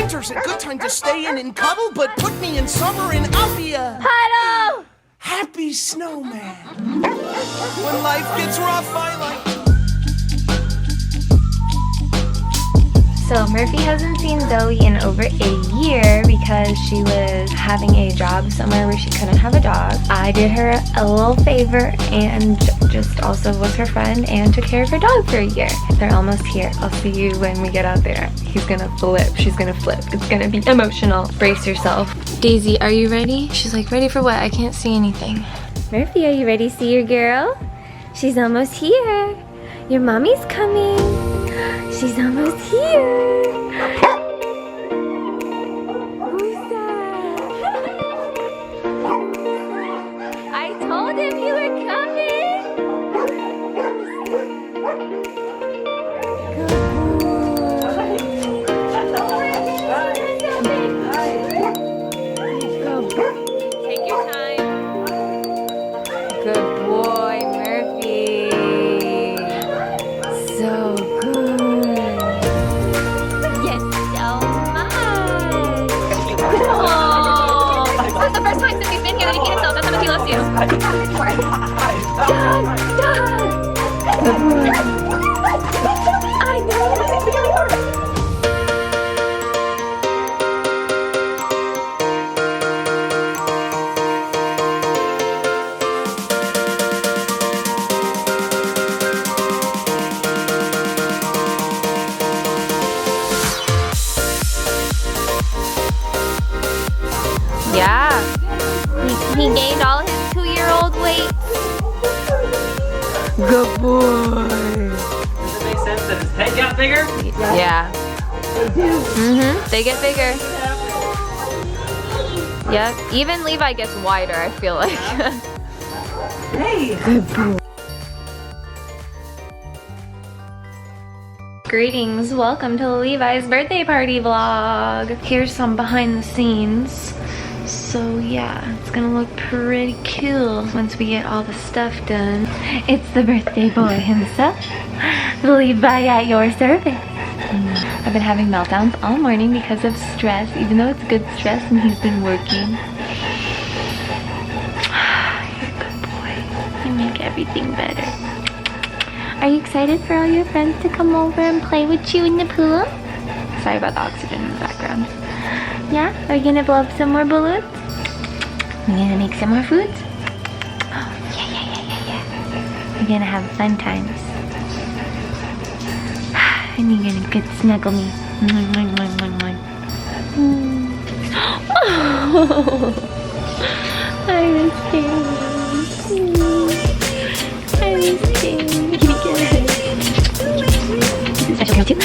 Winter's a good time to stay in and cuddle, but put me in summer and I'll be a Huddle! happy snowman. When life gets rough, I like. So Murphy hasn't seen Zoe in over a year because she was having a job somewhere where she couldn't have a dog. I did her a little favor and just also was her friend and took care of her dog for a year. They're almost here. I'll see you when we get out there. He's gonna flip. She's gonna flip. It's gonna be emotional. Brace yourself. Daisy, are you ready? She's like, ready for what? I can't see anything. Murphy, are you ready to see your girl? She's almost here. Your mommy's coming. She's almost here. Who's that? I told him you were coming. Good boy. Take your time. Good boy, Murphy. So good. Yes, so much. Oh, this is the first time since he's been here that he can't tell. That's how much he loves you. Dad! Good boy. I know. Yeah, he gained all his 2-year-old weight. Good boy. Does it make sense that his head got bigger? Yeah. They get bigger. Yep. Even Levi gets wider, I feel like. Hey. Good boy. Greetings, welcome to Levi's birthday party vlog. Here's some behind the scenes. So yeah, it's gonna look pretty cool once we get all the stuff done. It's the birthday boy himself, Levi at your service. I've been having meltdowns all morning because of stress, even though it's good stress and he's been working. You're a good boy. You make everything better. Are you excited for all your friends to come over and play with you in the pool? Sorry about the oxygen in the background. Yeah? Are you gonna blow up some more balloons? Are you gonna make some more food? Oh, yeah. You're gonna have fun times. And you're gonna good snuggle me. Oh, I miss you. I miss you. Can you get it? Special girl too.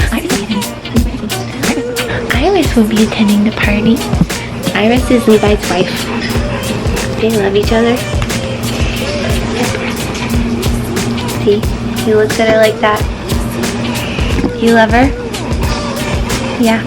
Iris will be attending the party. Iris is Levi's wife. They love each other. See? He looks at her like that. You love her? Yeah.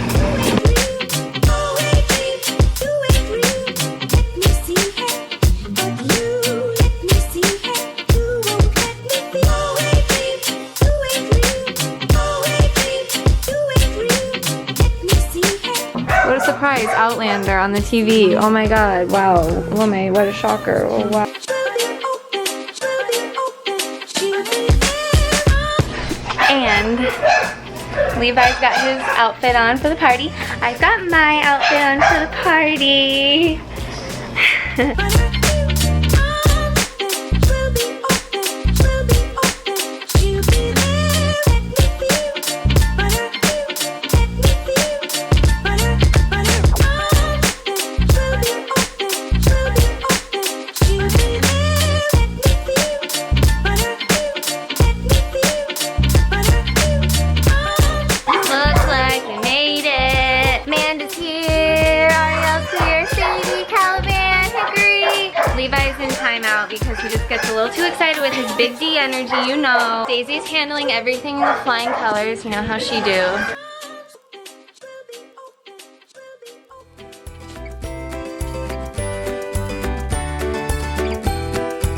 What a surprise, Outlander on the TV. Oh my god, wow. Oh my, what a shocker. Oh wow. And Levi's got his outfit on for the party. I've got my outfit on for the party. Levi's in timeout because he just gets a little too excited with his big D energy, you know. Daisy's handling everything in the flying colors, you know how she do.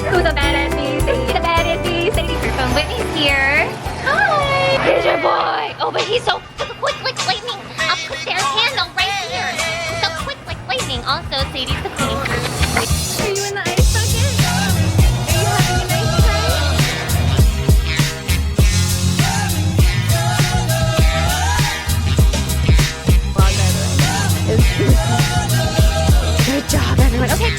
Who's a badass bee? Sadie the badass bee. Sadie from Whitney's here. Hi! Here's your boy! Oh, but he's so quick like lightning. I'll put their handle right Sadie's the cleaning crew. Are you in the ice bucket? Are you having a nice time? Good job, everyone. Okay.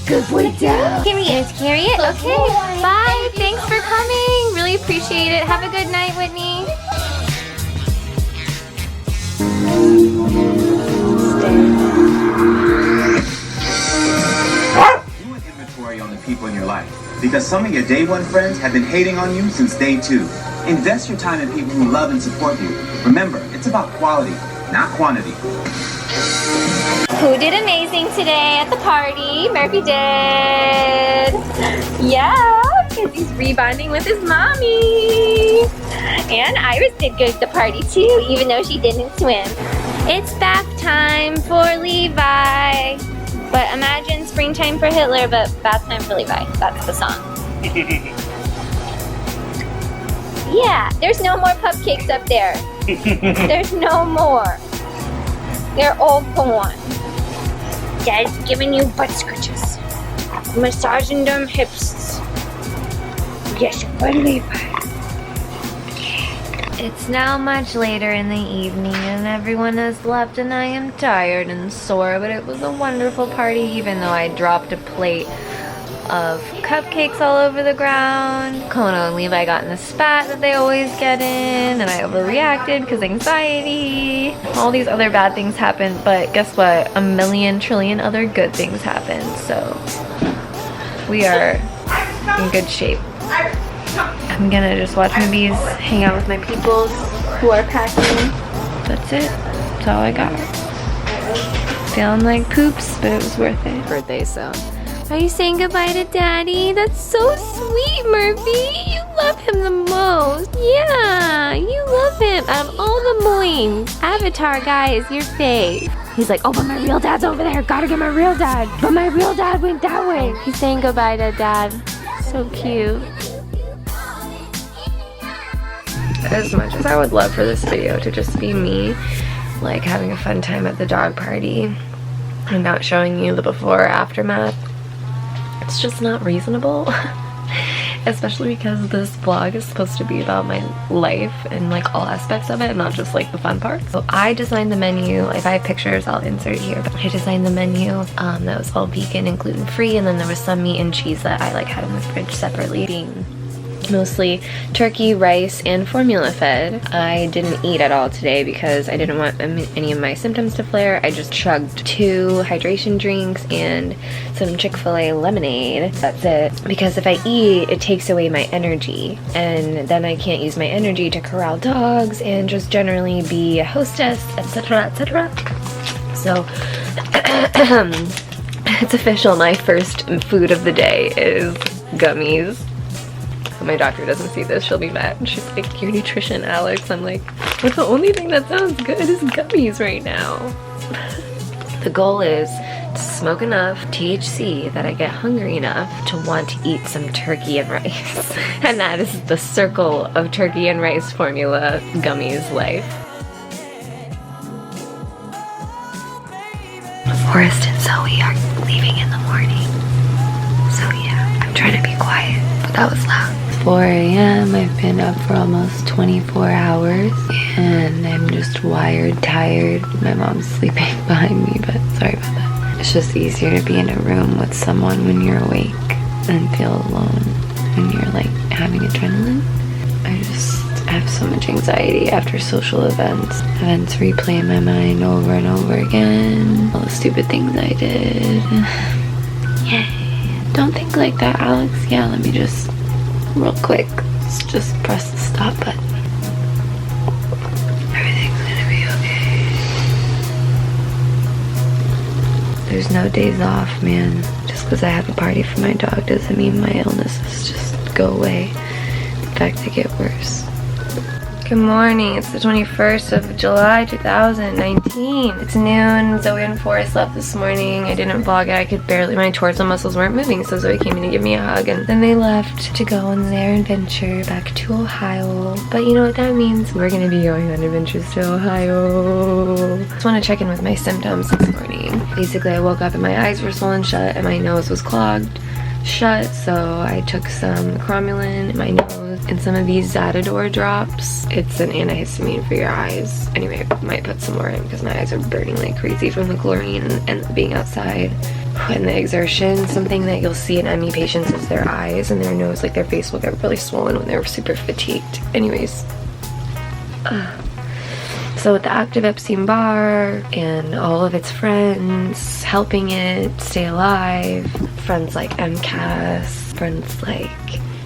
Good boy, Dad. Can we carry it? Okay. Bye. Thanks for coming. Really appreciate it. Have a good night, Whitney. Do an inventory on the people in your life, because some of your day one friends have been hating on you since day two. Invest your time in people who love and support you. Remember, it's about quality, not quantity. Who did amazing today at the party? Murphy did. Yeah, because he's rebonding with his mommy. And Iris did good at the party too, even though she didn't swim. It's bath time for Levi. But imagine springtime for Hitler, but bath time for Levi. That's the song. Yeah, there's no more cupcakes up there. There's no more. They're all gone. Dad's giving you butt scratches. Massaging them hips. Yes, for Levi. It's now much later in the evening and everyone has left and I am tired and sore, but it was a wonderful party even though I dropped a plate of cupcakes all over the ground. Kono and Levi got in the spat that they always get in and I overreacted because anxiety. All these other bad things happened, but guess what? A million trillion other good things happened, so we are in good shape. I'm gonna just watch movies, hang out with my peoples who are packing. That's it. That's all I got. Feeling like poops, but it was worth it. Birthday, so. Are you saying goodbye to Daddy? That's so sweet, Murphy. You love him the most. Yeah, you love him. Out of all the Moines, Avatar guy is your fave. He's like, oh, but my real dad's over there. Gotta get my real dad. But my real dad went that way. He's saying goodbye to Dad. So cute. As much as I would love for this video to just be me, like having a fun time at the dog party and not showing you the before or aftermath, it's just not reasonable. Especially because this vlog is supposed to be about my life and like all aspects of it, not just like the fun parts. So I designed the menu. If I have pictures, I'll insert it here. But I designed the menu that was all vegan and gluten-free, and then there was some meat and cheese that I like had in the fridge separately. Being mostly turkey, rice, and formula fed. I didn't eat at all today because I didn't want any of my symptoms to flare. I just chugged 2 hydration drinks and some Chick-fil-A lemonade. That's it. Because if I eat, it takes away my energy, and then I can't use my energy to corral dogs and just generally be a hostess, etc., etc. So it's official. My first food of the day is gummies. My doctor doesn't see this, she'll be mad. She's like, your nutrition, Alex. I'm like, but the only thing that sounds good is gummies right now. The goal is smoke enough THC that I get hungry enough to want to eat some turkey and rice. And that is the circle of turkey and rice formula gummies life. Forrest and Zoe are leaving in the morning. So yeah, I'm trying to be quiet, but that was loud. 4 a.m. I've been up for almost 24 hours and I'm just wired, tired. My mom's sleeping behind me, but sorry about that. It's just easier to be in a room with someone when you're awake and feel alone when you're like having adrenaline. I have so much anxiety after social events. Events replay in my mind over and over again. All the stupid things I did. Yay. Don't think like that, Alex. Yeah, let me just, real quick, let's just press the stop button. Everything's gonna be okay. There's no days off, man. Just because I have a party for my dog doesn't mean my illnesses just go away. In fact, they get worse. Good morning, it's the 21st of July 2019. It's noon. Zoe and Forrest left this morning. I didn't vlog it. My torso muscles weren't moving, so Zoe came in to give me a hug, and then they left to go on their adventure back to Ohio. But you know what that means? We're gonna be going on adventures to Ohio. Just want to check in with my symptoms this morning. Basically, I woke up and my eyes were swollen shut and my nose was clogged shut, so I took some cromulin in my nose and some of these Zatador drops. It's an antihistamine for your eyes. Anyway, I might put some more in because my eyes are burning like crazy from the chlorine and being outside and the exertion. Something that you'll see in ME patients is their eyes and their nose, like their face will get really swollen when they're super fatigued. Anyways, so with the active Epstein Barr and all of its friends helping it stay alive, friends like MCAS, friends like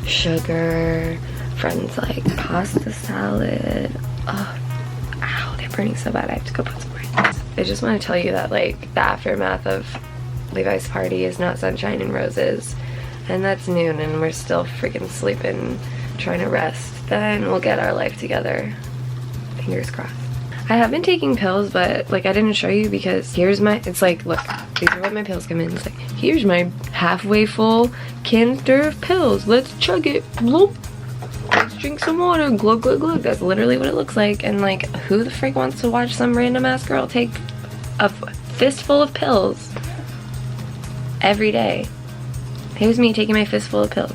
Sugar, friends like Pasta Salad. Oh, ow, they're burning so bad I have to go put some more in. I just want to tell you that like the aftermath of Levi's party is not sunshine and roses, and that's noon and we're still freaking sleeping, trying to rest. Then we'll get our life together. Fingers crossed. I have been taking pills, but like I didn't show you because here's my, it's like, look, these are what my pills come in. It's like, here's my halfway full canister of pills. Let's chug it. Bloop. Let's drink some water. Glug, glug, glug. That's literally what it looks like. And like, who the frick wants to watch some random ass girl take a fistful of pills every day? Here's me taking my fistful of pills.